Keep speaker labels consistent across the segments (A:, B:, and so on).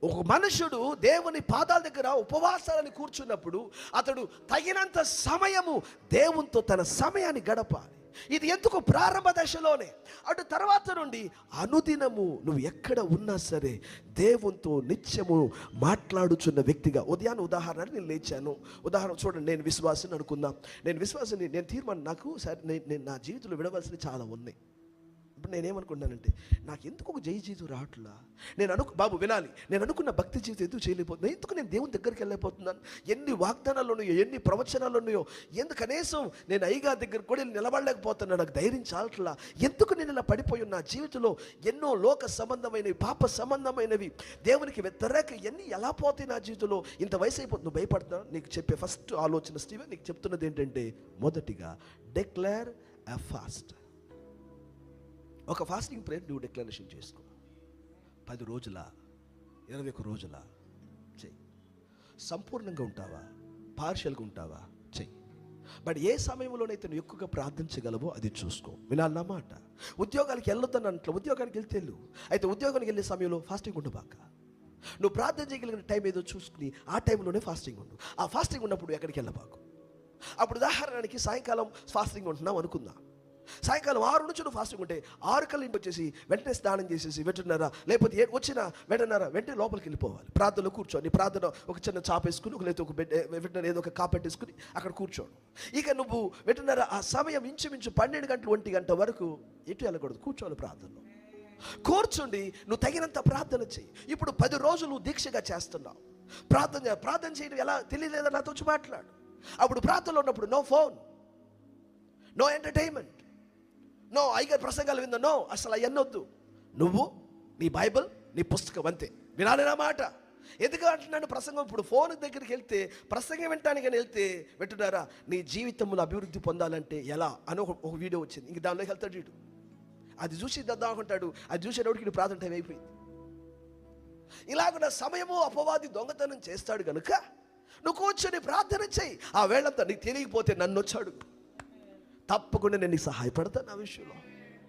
A: ఒక మనుషుడు దేవుని పాదాల దగ్గర ఉపవాసాలని కూర్చున్నప్పుడు అతడు తగినంత సమయము దేవునితో తన సమయాన్ని గడపాలి. ఇది ఎందుకు? ప్రారంభ దశలోనే. అటు తర్వాత నుండి అనుదినము నువ్వు ఎక్కడ ఉన్నా సరే దేవునితో నిత్యము మాట్లాడుచున్న వ్యక్తిగా. ఉదాహరణ నేను లేచాను, ఉదాహరణ చూడండి, నేను విశ్వాసిని అనుకుందాం. నేను విశ్వాసిని, నేను తీర్మానం, నాకు సరే నేను నా జీవితంలో విడవలసినవి చాలా ఉన్నాయి. ఇప్పుడు నేనేమనుకున్నానంటే, నాకు ఎందుకు ఒక జై జీవితం రావట్లా? బాబు వినాలి, నేను అనుకున్న భక్తి జీవితం ఎందుకు చేయలేకపోతున్నాను? ఎందుకు నేను దేవుని దగ్గరికి వెళ్ళలేకపోతున్నాను? ఎన్ని వాగ్దానాలు ఉన్నాయో, ఎన్ని ప్రవచనాలు ఉన్నాయో, ఎందుకు కనీసం నేను అయ్యగారి దగ్గర కూడా నిలబడలేకపోతున్నాను? నాకు ధైర్యం చాలట్లా. ఎందుకు నేను ఇలా పడిపోయి నా జీవితంలో ఎన్నో లోక సంబంధమైనవి, పాప సంబంధమైనవి, దేవునికి వ్యతిరేక ఎన్ని ఎలా పోతాయి నా జీవితంలో? ఇంత వయసు అయిపోతుంది, నువ్వు భయపడుతున్నావు. నీకు చెప్పే ఫస్ట్ ఆలోచన స్టీవెన్, నీకు చెప్తున్నది ఏంటంటే, మొదటిగా డిక్లేర్ ఎ ఫాస్ట్. ఒక ఫాస్టింగ్ ప్రేయర్ నువ్వు డిక్లరేషన్ చేసుకో. 10 రోజుల 21 రోజుల చెయ్యి. సంపూర్ణంగా ఉంటావా, పార్షియల్గా ఉంటావా, చెయ్యి. బట్ ఏ సమయంలోనైతే నువ్వు ఎక్కువగా ప్రార్థించగలవో అది చూసుకో. వినాలన్నమాట. ఉద్యోగానికి వెళ్ళొద్దని అంట్లో, ఉద్యోగానికి వెళ్తే వెళ్ళు. అయితే ఉద్యోగానికి వెళ్ళే సమయంలో ఫాస్టింగ్ ఉండబాక. నువ్వు ప్రార్థన చేయగలిగిన టైం ఏదో చూసుకుని ఆ టైంలోనే ఫాస్టింగ్ ఉండు. ఆ ఫాస్టింగ్ ఉన్నప్పుడు ఎక్కడికి వెళ్ళబాకు. అప్పుడు ఉదాహరణకి సాయంకాలం ఫాస్టింగ్ ఉంటున్నావు అనుకుందాం. సాయంకాలం 6 నుంచి నువ్వు ఫాస్టింగ్ ఉంటే 6 కల్లా ఇంటికి వచ్చేసి వెంటనే స్నానం చేసేసి వెంటన్నారా, లేకపోతే వచ్చిన వెంటనే లోపలికి వెళ్ళిపోవాలి. ప్రార్థనలో కూర్చోని, ప్రార్థన ఒక చిన్న చాప వేసుకుని, లేకపోతే ఒక బెడ్ వెంటనే ఏదో ఒక కాపెట్టేసుకుని అక్కడ కూర్చోడు. ఇక నువ్వు వెంటన్నారా ఆ సమయం ఇంచుమించు 12 గంటలు 1 గంట వరకు ఎటు వెళ్ళకూడదు, కూర్చోవాలి ప్రార్థనలో. కూర్చోండి, నువ్వు తగినంత ప్రార్థన చెయ్యి. ఇప్పుడు 10 రోజులు దీక్షగా చేస్తున్నావు. ప్రార్థన చేయడం ఎలా తెలియలేదా? నాతో వచ్చి మాట్లాడు. అప్పుడు ప్రార్థనలో ఉన్నప్పుడు no phone, no entertainment, no అయ్యగారి ప్రసంగాలు విందా, నో, అసలు అవన్నొద్దు. నువ్వు నీ బైబిల్, నీ పుస్తకం, అంతే. వినాలి నా మాట. ఎందుకు అంటున్నాను? ప్రసంగం ఇప్పుడు ఫోన్ దగ్గరికి వెళ్తే, ప్రసంగం వినటానికి వెళ్తే వింటున్నారా, నీ జీవితంలో అభివృద్ధి పొందాలంటే ఎలా అని ఒక వీడియో వచ్చింది. ఇంక దానిలోకి వెళ్తాడు వీడు. అది చూసి దద్దాం అనుకుంటాడు. అది చూసేటోడికి ప్రార్థన టైం అయిపోయింది. ఇలాగున్న సమయము అపవాది దొంగతనం చేస్తాడు కనుక నువ్వు కూర్చొని ప్రార్థన చేయి. ఆ వేళంతా నీకు తెలియకపోతే నన్ను వచ్చాడు, తప్పకుండా నేను నీకు సహాయపడతాను. ఆ విషయంలో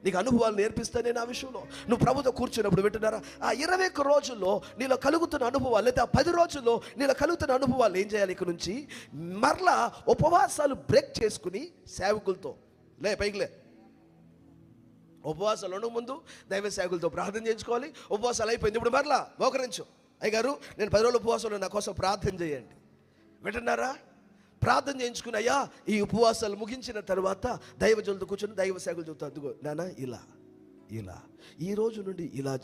A: నీకు అనుభవాలు నేర్పిస్తాను నేను. ఆ విషయంలో నువ్వు ప్రభుతో కూర్చున్నప్పుడు వింటున్నారా, ఆ 21 రోజుల్లో నీలో కలుగుతున్న అనుభవాలు, లేదా ఆ 10 రోజుల్లో నీలో కలుగుతున్న అనుభవాలు ఏం చేయాలి? ఇక్కడ నుంచి మరలా ఉపవాసాలు బ్రేక్ చేసుకుని సేవకులతో పైకిలే. ఉపవాసాలు ఉండక ముందు దైవ సేవకులతో ప్రార్థన చేయించుకోవాలి. ఉపవాసాలు అయిపోయింది, ఇప్పుడు మరలా మోకరించు. అయ్యగారు నేను 10 రోజుల ఉపవాసంలో నా కోసం ప్రార్థన చేయండి. వింటున్నారా? ప్రార్థన చేయించుకుని, అయ్యా ఈ ఉపవాసాలు ముగించిన తర్వాత దైవజనులతో కూర్చొని దైవ సేవకులు చెబుతా, అదిగో నాన్న ఇలా ఈ రోజు నుండి ఇలా